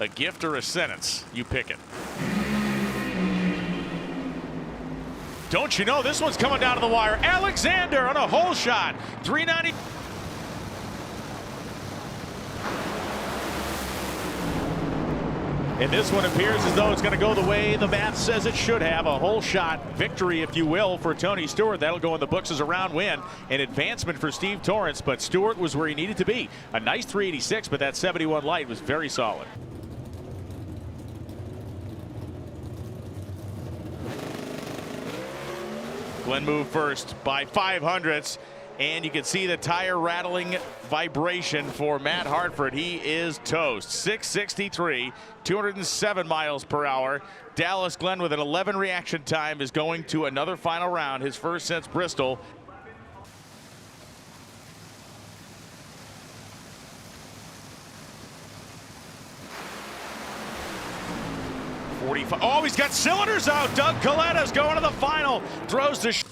A gift or a sentence? You pick it. Don't you know this one's coming down to the wire? Alexander on a hole shot. 390. And this one appears as though it's going to go the way the math says it should have. A hole shot victory, if you will, for Tony Stewart. That'll go in the books as a round win. An advancement for Steve Torrence, but Stewart was where he needed to be. A nice 386, but that 71 light was very solid. Glenn moved first by 500ths. And you can see the tire rattling vibration for Matt Hartford. He is toast. 663, 207 miles per hour. Dallas Glenn with an 11 reaction time is going to another final round, his first since Bristol. Oh, he's got cylinders out. Doug Coletta's going to the final. Throws the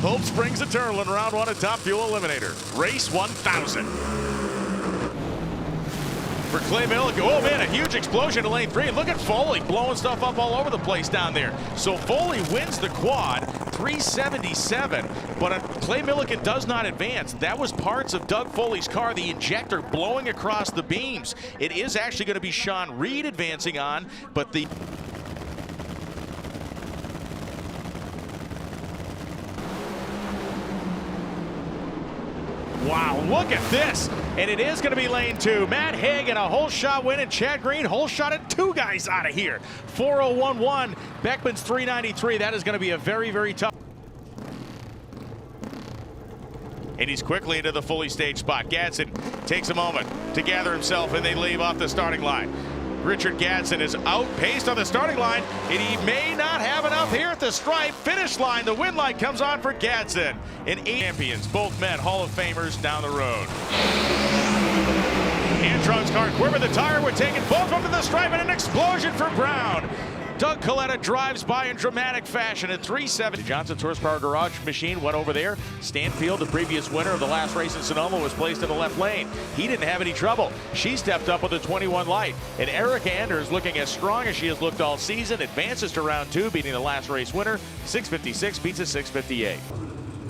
Hope springs eternal in round one at Top Fuel Eliminator. Race 1000. For Clay Milligan. Oh man, a huge explosion in lane 3. Look at Foley blowing stuff up all over the place down there. So Foley wins the quad, 377. But Clay Milligan does not advance. That was parts of Doug Foley's car, the injector blowing across the beams. It is actually going to be Sean Reed advancing on, but the wow, look at this. And it is going to be lane 2. Matt Hagan, a hole shot win, and Chad Green hole shot at 2 guys out of here. 4:01.1. Beckman's 393. That is going to be a very, very tough. And he's quickly into the fully staged spot. Gadsden takes a moment to gather himself, and they leave off the starting line. Richard Gadsden is outpaced on the starting line, and he may not have enough here at the stripe. Finish line, the win light comes on for Gadsden. And 8 champions, both men Hall of Famers down the road. Armstrong's car quivered the tire. We're taking both of them to the stripe, and an explosion for Brown. Doug Coletta drives by in dramatic fashion at 370. Johnson's horsepower garage machine went over there. Stanfield, the previous winner of the last race in Sonoma, was placed in the left lane. He didn't have any trouble. She stepped up with a 21 light. And Erica Anders, looking as strong as she has looked all season, advances to round 2, beating the last race winner. 656 beats a 658.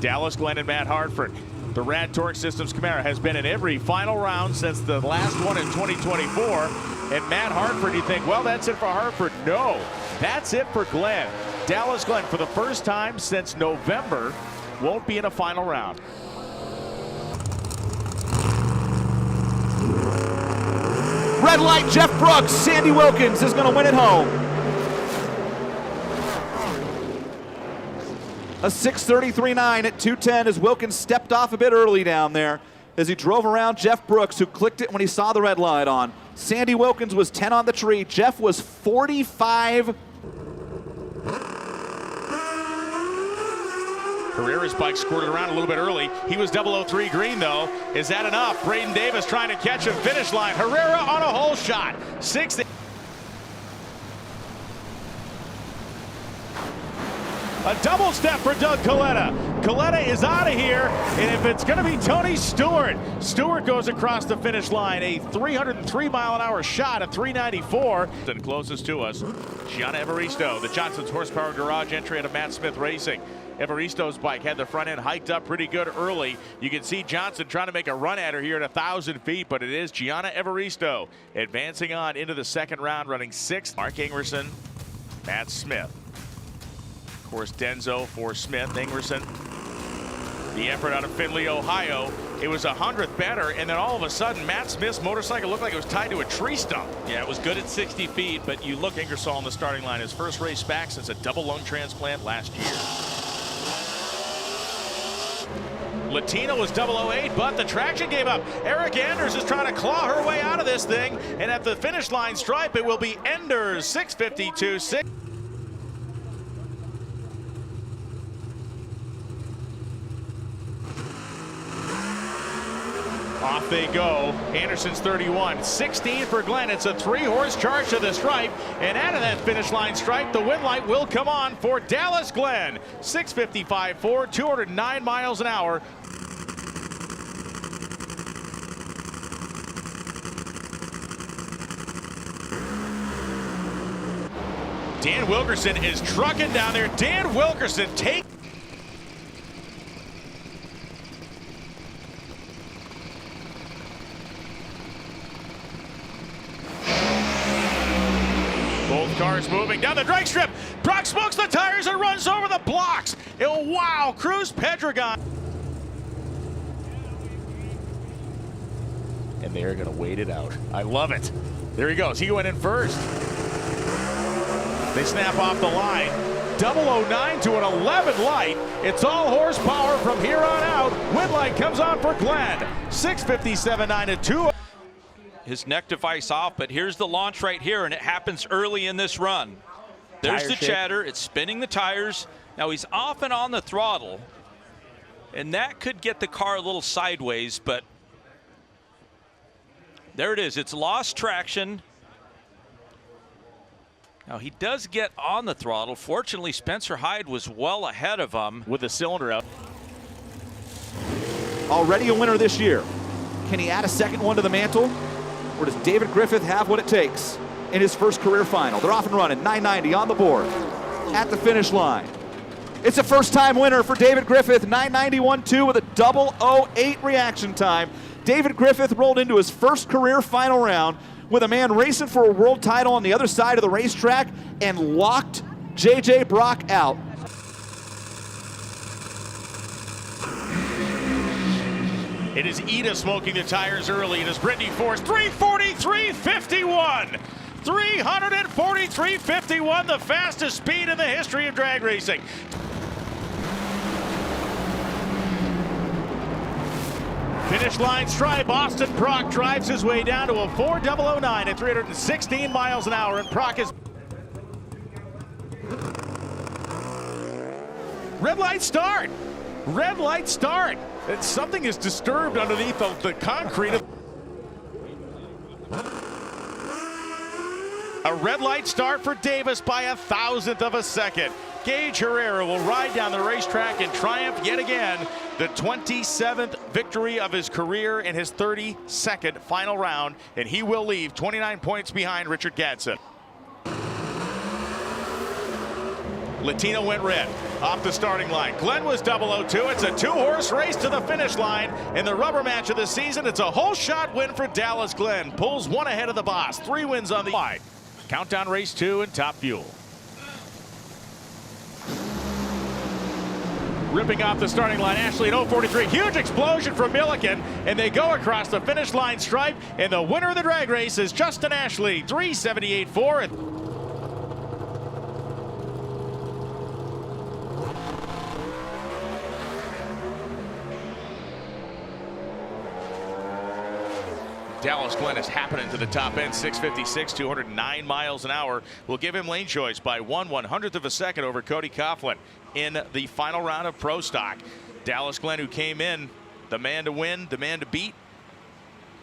Dallas Glenn and Matt Hartford. The Rad Torque Systems Camaro has been in every final round since the last one in 2024. And Matt Hartford, you think, well, that's it for Hartford. No, that's it for Glenn. Dallas Glenn, for the first time since November, won't be in a final round. Red light, Jeff Brooks. Sandy Wilkins is going to win it home. A 6:33.9 at 2:10 as Wilkins stepped off a bit early down there as he drove around Jeff Brooks, who clicked it when he saw the red light on. Sandy Wilkins was 10 on the tree. Jeff was 45. Herrera's bike squirted around a little bit early. He was 003 green, though. Is that enough? Braden Davis trying to catch him. Finish line. Herrera on a hole shot. 6. A double step for Doug Coletta. Coletta is out of here, and if it's going to be Tony Stewart, Stewart goes across the finish line. A 303-mile-an-hour shot at 394. And closest to us, Gianna Evaristo, the Johnson's Horsepower Garage entry out of Matt Smith Racing. Evaristo's bike had the front end hiked up pretty good early. You can see Johnson trying to make a run at her here at 1,000 feet, but it is Gianna Evaristo advancing on into the second round, running 6th. Mark Ingerson, Matt Smith. Of course, Denzo for Smith, Ingerson. The effort out of Findlay, Ohio. It was 100th better, and then all of a sudden, Matt Smith's motorcycle looked like it was tied to a tree stump. Yeah, it was good at 60 feet, but you look Ingersoll on the starting line. His first race back since a double lung transplant last year. Latina was 008, but the traction gave up. Eric Anders is trying to claw her way out of this thing, and at the finish line stripe, it will be Enders, 6:52.6. Off they go. Anderson's 31. 16 for Glenn. It's a 3-horse charge to the stripe. And out of that finish line stripe, the win light will come on for Dallas Glenn. 6:55.4, 209 miles an hour. Dan Wilkerson is trucking down there. Dan Wilkerson take. Both cars moving down the drag strip. Brock smokes the tires and runs over the blocks. Wow, Cruz Pedregon. And they're going to wait it out. I love it. There he goes. He went in first. They snap off the line. 009 to an 11 light. It's all horsepower from here on out. Win light comes on for Glenn. 6:57.9 to 2. His neck device off, but here's the launch right here, and it happens early in this run. There's the chatter. It's spinning the tires. Now he's off and on the throttle, and that could get the car a little sideways, but there it is. It's lost traction. Now he does get on the throttle. Fortunately, Spencer Hyde was well ahead of him. With the cylinder out. Already a winner this year. Can he add a second one to the mantle? Or does David Griffith have what it takes in his first career final? They're off and running, 990 on the board at the finish line. It's a first-time winner for David Griffith, 991.2 with a 008 reaction time. David Griffith rolled into his first career final round with a man racing for a world title on the other side of the racetrack and locked J.J. Brock out. It is Ida smoking the tires early. It is Brittany Force, 343.51. 343.51, the fastest speed in the history of drag racing. Finish line stripe. Austin Prock drives his way down to a 4:009 at 316 miles an hour, and Prock is. Red light start. Red light start. Something is disturbed underneath the concrete. A red light start for Davis by 1,000th of a second. Gage Herrera will ride down the racetrack and triumph yet again. The 27th victory of his career in his 32nd final round, and he will leave 29 points behind Richard Gadsden. Latino went red off the starting line. Glenn was 002. It's a two-horse race to the finish line. In the rubber match of the season, it's a whole shot win for Dallas Glenn. Pulls one ahead of the boss. 3 wins on the line. Countdown race 2 and Top Fuel. Ripping off the starting line, Ashley at 043. Huge explosion from Milliken, and they go across the finish line stripe. And the winner of the drag race is Justin Ashley, 378.4. Dallas Glenn is happening to the top end, 656, 209 miles an hour. Will give him lane choice by 1/100th of a second over Cody Coughlin in the final round of Pro Stock. Dallas Glenn, who came in the man to win, the man to beat,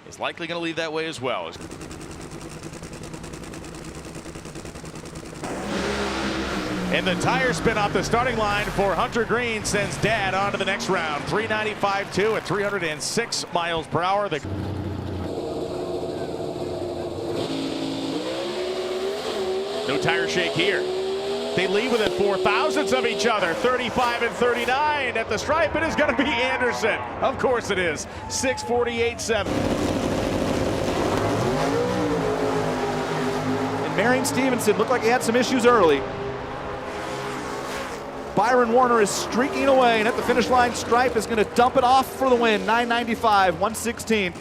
is likely going to leave that way as well. And the tire spin off the starting line for Hunter Green sends Dad on to the next round. 395.2 at 306 miles per hour. No tire shake here. They lead within 0.04 of each other. 35 and 39 at the stripe. It is going to be Anderson. Of course it is. 6:48.7. And Marion Stevenson looked like he had some issues early. Byron Warner is streaking away, and at the finish line, Stripe is going to dump it off for the win. 995, 116.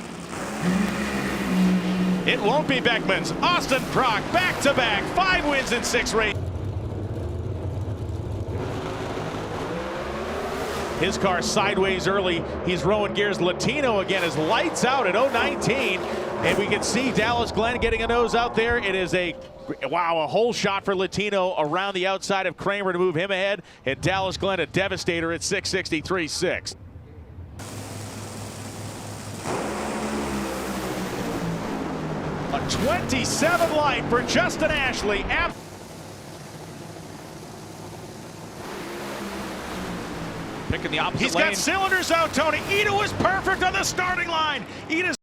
It won't be Beckman's. Austin Prock back-to-back, 5 wins in 6 races. His car sideways early. He's rowing gears. Latino again is lights out at 019. And we can see Dallas Glenn getting a nose out there. It is a whole shot for Latino around the outside of Kramer to move him ahead. And Dallas Glenn a devastator at 663.6. A 27 light for Justin Ashley. Picking the opposite He's lane. got cylinders out, Tony. Ida was perfect on the starting line. Ida's